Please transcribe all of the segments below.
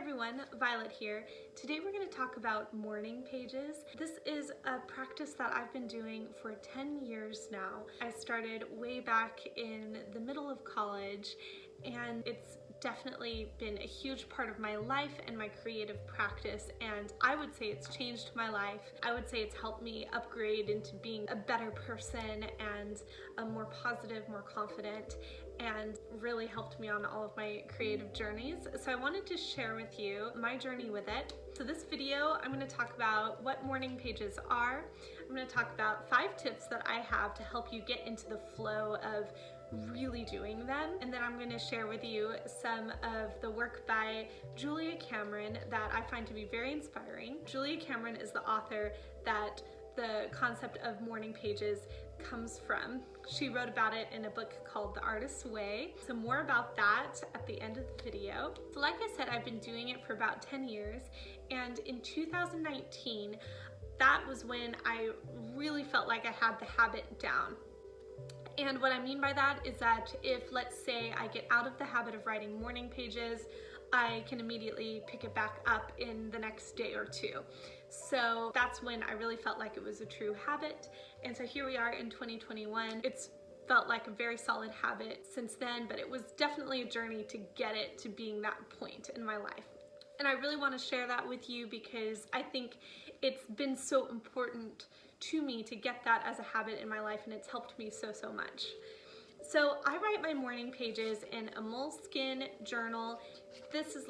everyone, Violet here. Today we're going to talk about morning pages. This is a practice that I've been doing for 10 years now. I started way back in the middle of college, and it's definitely been a huge part of my life and my creative practice, and I would say it's changed my life. I would say it's helped me upgrade into being a better person and a more positive, more confident, and really helped me on all of my creative journeys. So I wanted to share with you my journey with it. So this video, I'm going to talk about what morning pages are. I'm going to talk about 5 tips that I have to help you get into the flow of really doing them. And then I'm going to share with you some of the work by Julia Cameron that I find to be very inspiring. Julia Cameron is the author that the concept of morning pages comes from. She wrote about it in a book called The Artist's Way. So more about that at the end of the video. So like I said, I've been doing it for about 10 years, and in 2019, that was when I really felt like I had the habit down. And what I mean by that is that if, let's say, I get out of the habit of writing morning pages, I can immediately pick it back up in the next day or two. So that's when I really felt like it was a true habit. And so here we are in 2021. It's felt like a very solid habit since then, but it was definitely a journey to get it to being that point in my life. And I really want to share that with you because I think it's been so important to me to get that as a habit in my life, and it's helped me so much. So I write my morning pages in a Moleskine journal. This is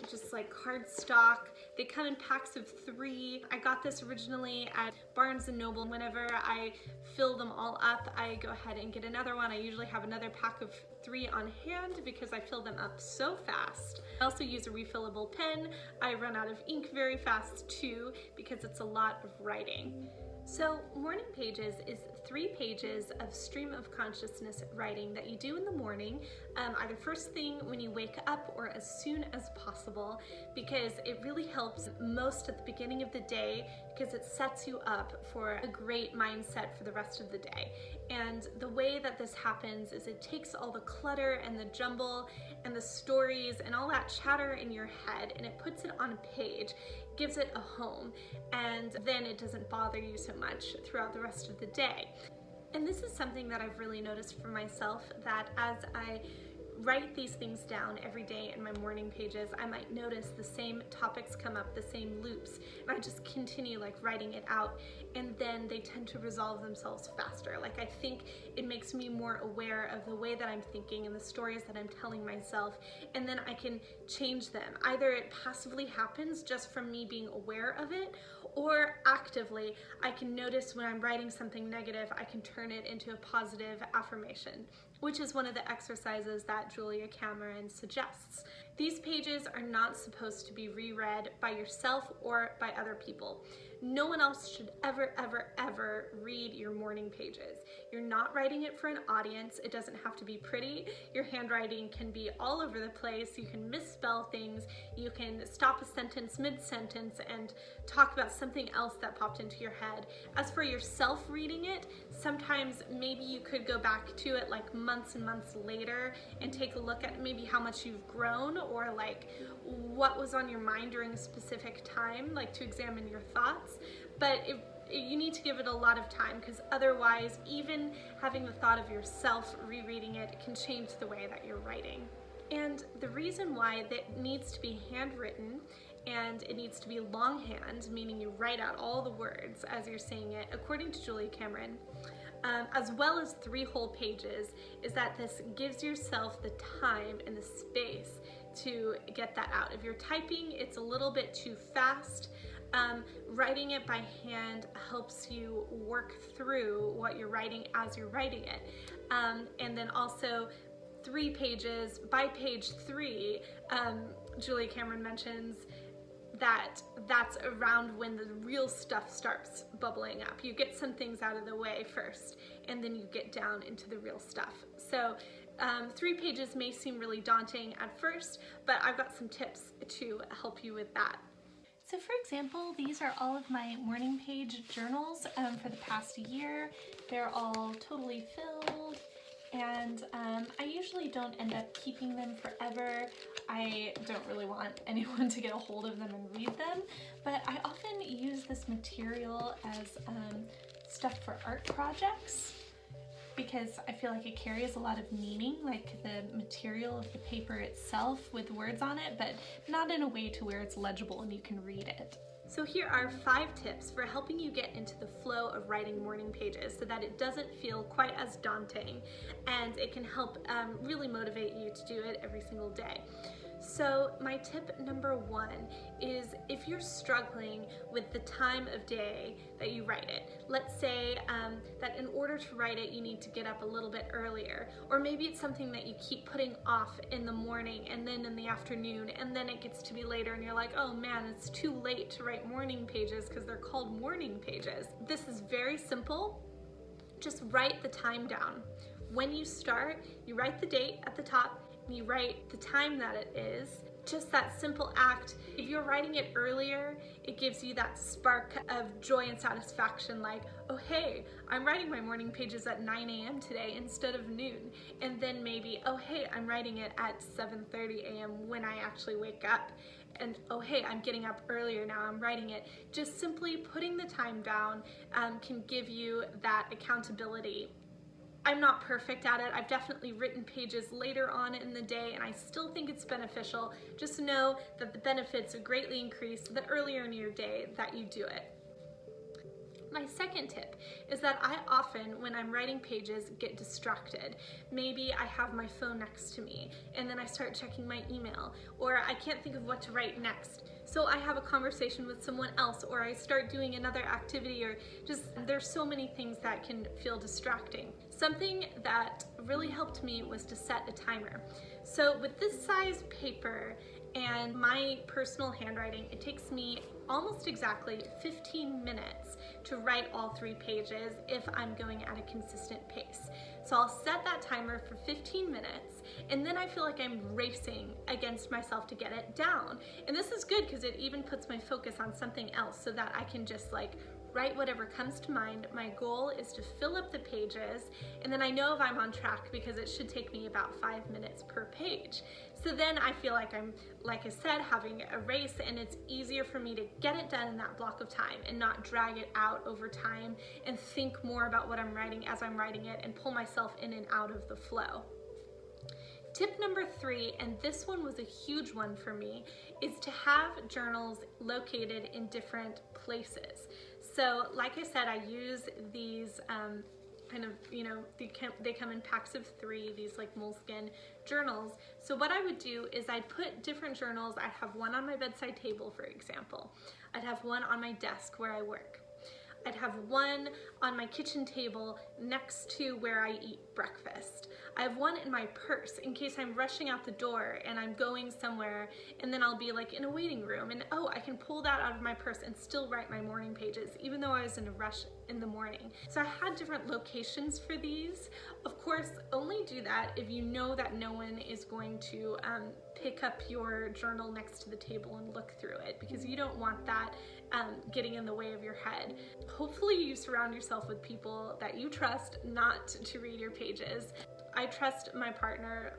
just like cardstock. They come in packs of 3. I got this originally at Barnes & Noble. Whenever I fill them all up, I go ahead and get another one. I usually have another pack of 3 on hand because I fill them up so fast. I also use a refillable pen. I run out of ink very fast too because it's a lot of writing. So morning pages is 3 pages of stream of consciousness writing that you do in the morning, either first thing when you wake up or as soon as possible, because it really helps most at the beginning of the day because it sets you up for a great mindset for the rest of the day. And the way that this happens is it takes all the clutter and the jumble and the stories and all that chatter in your head and it puts it on a page, gives it a home, and then it doesn't bother you so much throughout the rest of the day. And this is something that I've really noticed for myself, that as I write these things down every day in my morning pages, I might notice the same topics come up, the same loops, and I just continue writing it out, and then they tend to resolve themselves faster. I think it makes me more aware of the way that I'm thinking and the stories that I'm telling myself, and then I can change them. Either it passively happens just from me being aware of it, or actively I can notice when I'm writing something negative, I can turn it into a positive affirmation, which is one of the exercises that Julia Cameron suggests. These pages are not supposed to be reread by yourself or by other people. No one else should ever read your morning pages. You're not writing it for an audience. It doesn't have to be pretty. Your handwriting can be all over the place. You can misspell things. You can stop a sentence mid-sentence and talk about something else that popped into your head. As for yourself reading it, sometimes maybe you could go back to it months and months later and take a look at maybe how much you've grown, or what was on your mind during a specific time, to examine your thoughts. But you need to give it a lot of time, because otherwise, even having the thought of yourself rereading it can change the way that you're writing. And the reason why that needs to be handwritten and it needs to be longhand, meaning you write out all the words as you're saying it, according to Julia Cameron, as well as 3 whole pages, is that this gives yourself the time and the space to get that out. If you're typing, it's a little bit too fast. Writing it by hand helps you work through what you're writing as you're writing it. And then also 3 pages, by page 3, Julia Cameron mentions that that's around when the real stuff starts bubbling up. You get some things out of the way first, and then you get down into the real stuff. So 3 pages may seem really daunting at first, but I've got some tips to help you with that. So for example, these are all of my morning page journals for the past year. They're all totally filled and I usually don't end up keeping them forever. I don't really want anyone to get a hold of them and read them, but I often use this material as stuff for art projects because I feel like it carries a lot of meaning, like the material of the paper itself with words on it, but not in a way to where it's legible and you can read it. So here are 5 tips for helping you get into the flow of writing morning pages so that it doesn't feel quite as daunting and it can help really motivate you to do it every single day. So my tip number 1 is if you're struggling with the time of day that you write it, let's say that in order to write it you need to get up a little bit earlier, or maybe it's something that you keep putting off in the morning and then in the afternoon, and then it gets to be later and you're like, oh man, it's too late to write morning pages because they're called morning pages. This is very simple. Just write the time down. When you start, you write the date at the top, you write the time that it is. Just that simple act. If you're writing it earlier, it gives you that spark of joy and satisfaction, like, oh hey, I'm writing my morning pages at 9 a.m. today instead of noon. And then maybe, oh hey, I'm writing it at 7:30 a.m. when I actually wake up. And oh hey, I'm getting up earlier now, I'm writing it. Just simply putting the time down can give you that accountability. I'm not perfect at it. I've definitely written pages later on in the day and I still think it's beneficial. Just know that the benefits are greatly increased the earlier in your day that you do it. My second tip is that I often, when I'm writing pages, get distracted. Maybe I have my phone next to me and then I start checking my email, or I can't think of what to write next. So I have a conversation with someone else, or I start doing another activity, or just there's so many things that can feel distracting. Something that really helped me was to set a timer. So with this size paper and my personal handwriting, it takes me almost exactly 15 minutes to write all 3 pages if I'm going at a consistent pace. So I'll set that timer for 15 minutes and then I feel like I'm racing against myself to get it down. And this is good because it even puts my focus on something else so that I can just like write whatever comes to mind. My goal is to fill up the pages and then I know if I'm on track because it should take me about 5 minutes per page. So then I feel like I'm, like I said, having a race, and it's easier for me to get it done in that block of time and not drag it out over time and think more about what I'm writing as I'm writing it and pull myself in and out of the flow. Tip number 3, and this one was a huge one for me, is to have journals located in different places. So like I said, I use these kind of, you know, they come in packs of 3, these like moleskin journals. So what I would do is I'd put different journals. I'd have one on my bedside table, for example. I'd have one on my desk where I work. I'd have one on my kitchen table next to where I eat breakfast. I have one in my purse in case I'm rushing out the door and I'm going somewhere and then I'll be like in a waiting room and oh, I can pull that out of my purse and still write my morning pages even though I was in a rush in the morning. So I had different locations for these. Of course, only do that if you know that no one is going to pick up your journal next to the table and look through it, because you don't want that getting in the way of your head. Hopefully you surround yourself with people that you trust not to read your pages. I trust my partner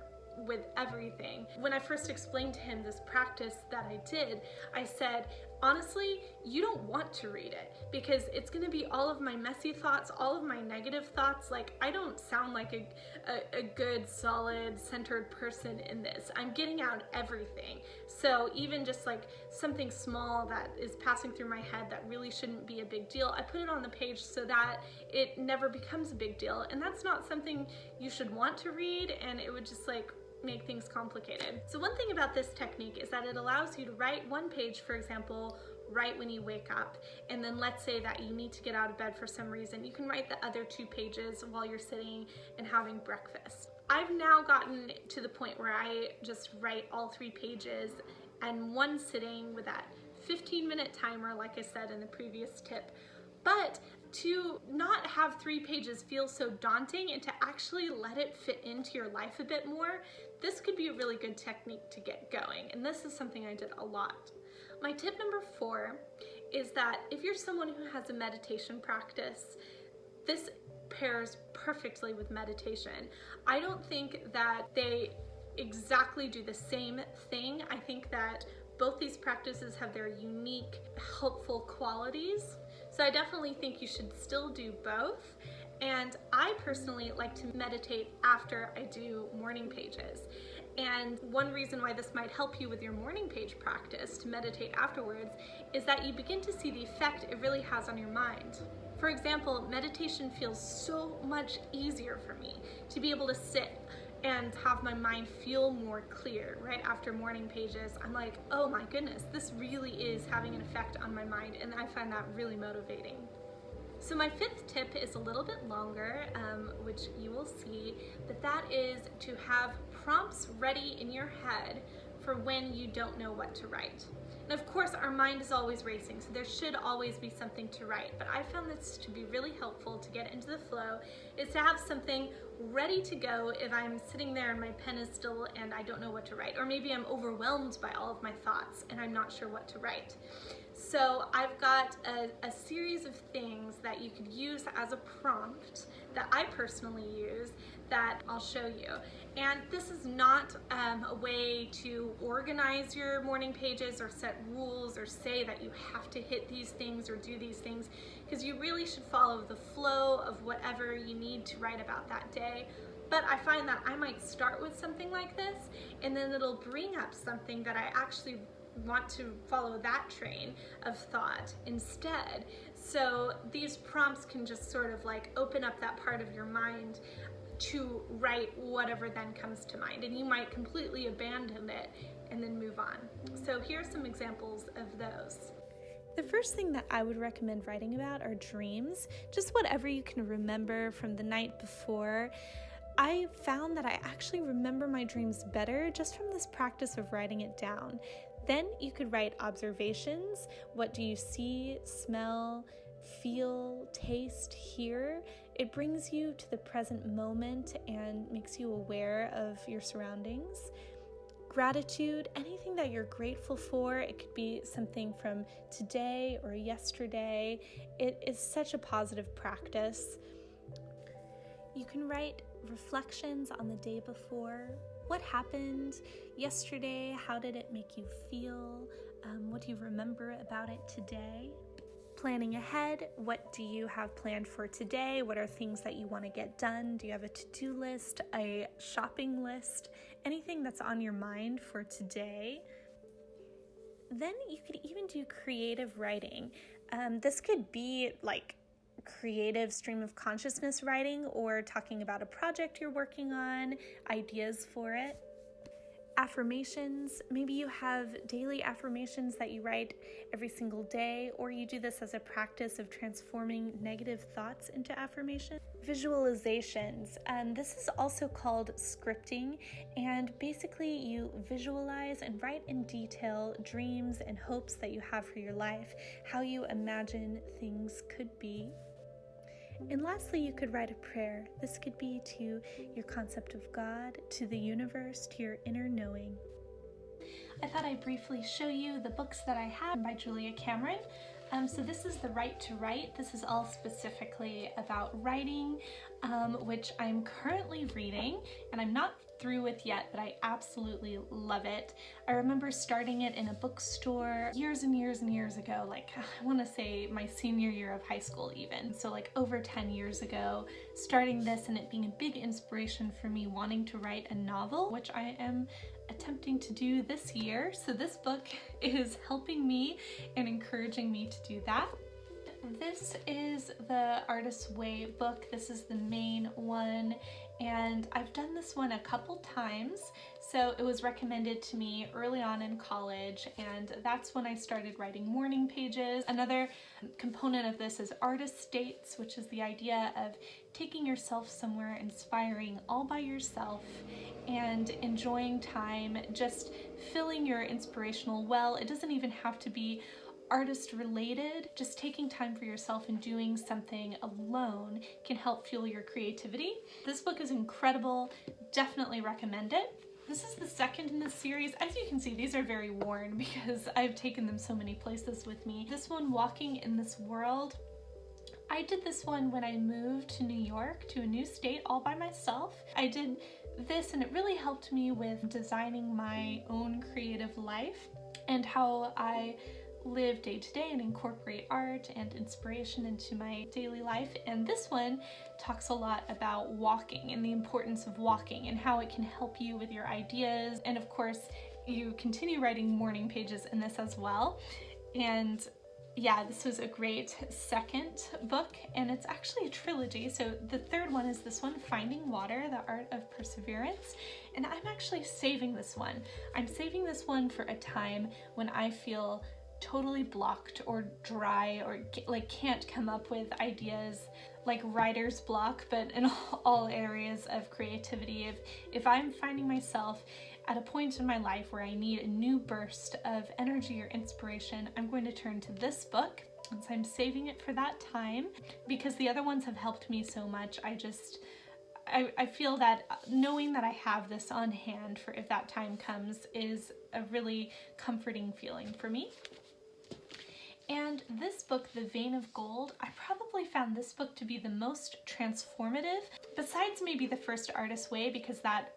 with everything. When I first explained to him this practice that I did, I said, honestly, you don't want to read it because it's gonna be all of my messy thoughts, all of my negative thoughts. Like, I don't sound like a good, solid, centered person in this. I'm getting out everything. So even just like something small that is passing through my head that really shouldn't be a big deal, I put it on the page so that it never becomes a big deal. And that's not something you should want to read, and it would just like make things complicated. So one thing about this technique is that it allows you to write one page, for example, right when you wake up, and then let's say that you need to get out of bed for some reason, you can write the other 2 pages while you're sitting and having breakfast. I've now gotten to the point where I just write all 3 pages and one sitting with that 15-minute timer, like I said in the previous tip. But to not have 3 pages feel so daunting and to actually let it fit into your life a bit more, this could be a really good technique to get going. And this is something I did a lot. My tip number 4 is that if you're someone who has a meditation practice, this pairs perfectly with meditation. I don't think that they exactly do the same thing. I think that both these practices have their unique, helpful qualities. So I definitely think you should still do both. And I personally like to meditate after I do morning pages. And one reason why this might help you with your morning page practice to meditate afterwards is that you begin to see the effect it really has on your mind. For example, meditation feels so much easier for me to be able to sit and have my mind feel more clear right after morning pages. I'm like, oh my goodness, this really is having an effect on my mind, and I find that really motivating. So my fifth tip is a little bit longer, which you will see, but that is to have prompts ready in your head for when you don't know what to write. And of course, our mind is always racing, so there should always be something to write. But I found this to be really helpful to get into the flow, is to have something ready to go if I'm sitting there and my pen is still and I don't know what to write. Or maybe I'm overwhelmed by all of my thoughts and I'm not sure what to write. So I've got a series of things that you could use as a prompt that I personally use that I'll show you. And this is not a way to organize your morning pages or set rules or say that you have to hit these things or do these things, because you really should follow the flow of whatever you need to write about that day. But I find that I might start with something like this, and then it'll bring up something that I actually want to follow that train of thought instead. So these prompts can just sort of like open up that part of your mind to write whatever then comes to mind, and you might completely abandon it and then move on. So here are some examples of those. The first thing that I would recommend writing about are dreams, just whatever you can remember from the night before. I found that I actually remember my dreams better just from this practice of writing it down. Then you could write observations. What do you see, smell, feel, taste, hear? It brings you to the present moment and makes you aware of your surroundings. Gratitude, anything that you're grateful for. It could be something from today or yesterday. It is such a positive practice. You can write reflections on the day before. What happened yesterday? How did it make you feel? What do you remember about it today? Planning ahead, what do you have planned for today? What are things that you want to get done? Do you have a to-do list, a shopping list, anything that's on your mind for today? Then you could even do creative writing. This could be like creative stream of consciousness writing, or talking about a project you're working on, ideas for it. Affirmations, maybe you have daily affirmations that you write every single day, or you do this as a practice of transforming negative thoughts into affirmation. Visualizations, this is also called scripting, and basically you visualize and write in detail dreams and hopes that you have for your life, how you imagine things could be. And lastly, you could write a prayer. This could be to your concept of God, to the universe, to your inner knowing. I thought I'd briefly show you the books that I have by Julia Cameron. So this is The Right to Write. This is all specifically about writing, which I'm currently reading, and I'm not through with yet, but I absolutely love it. I remember starting it in a bookstore years and years and years ago, like I want to say my senior year of high school even. So like over 10 years ago, starting this and it being a big inspiration for me wanting to write a novel, which I am attempting to do this year. So this book is helping me and encouraging me to do that. This is the Artist's Way book. This is the main one, and I've done this one a couple times. So it was recommended to me early on in college, and that's when I started writing morning pages. Another component of this is artist dates, which is the idea of taking yourself somewhere inspiring all by yourself and enjoying time, just filling your inspirational well. It doesn't even have to be artist related. Just taking time for yourself and doing something alone can help fuel your creativity. This book is incredible. Definitely recommend it. This is the second in this series. As you can see, these are very worn because I've taken them so many places with me. This one, Walking in This World, I did this one when I moved to New York, to a new state, all by myself. I did this and it really helped me with designing my own creative life and how I live day to day and incorporate art and inspiration into my daily life. And this one talks a lot about walking and the importance of walking and how it can help you with your ideas. And of course, you continue writing morning pages in this as well. And yeah, this was a great second book, and it's actually a trilogy. So the third one is this one, Finding Water, The Art of Perseverance. And I'm actually saving this one. I'm saving this one for a time when I feel totally blocked or dry or like can't come up with ideas, like writer's block, but in all areas of creativity. If I'm finding myself at a point in my life where I need a new burst of energy or inspiration, I'm going to turn to this book. And so I'm saving it for that time because the other ones have helped me so much. I feel that knowing that I have this on hand for if that time comes is a really comforting feeling for me. And this book, The Vein of Gold, I probably found this book to be the most transformative, besides maybe The First Artist's Way, because that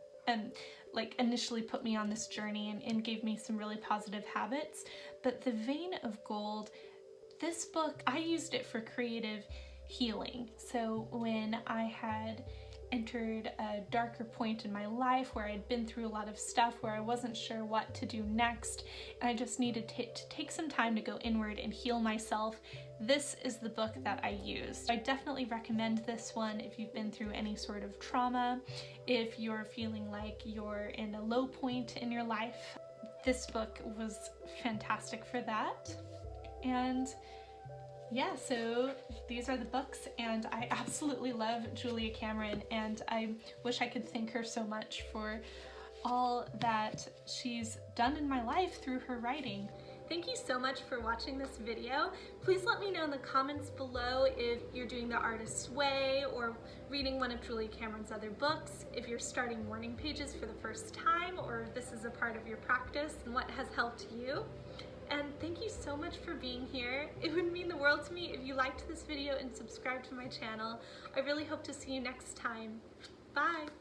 like initially put me on this journey and gave me some really positive habits. But The Vein of Gold, this book, I used it for creative healing. So when I had entered a darker point in my life where I'd been through a lot of stuff, where I wasn't sure what to do next, and I just needed to take some time to go inward and heal myself, this is the book that I used. I definitely recommend this one if you've been through any sort of trauma, if you're feeling like you're in a low point in your life. This book was fantastic for that. And yeah, so these are the books, and I absolutely love Julia Cameron, and I wish I could thank her so much for all that she's done in my life through her writing. Thank you so much for watching this video. Please let me know in the comments below if you're doing The Artist's Way or reading one of Julia Cameron's other books, if you're starting morning pages for the first time, or if this is a part of your practice and what has helped you. And thank you so much for being here. It would mean the world to me if you liked this video and subscribed to my channel. I really hope to see you next time. Bye!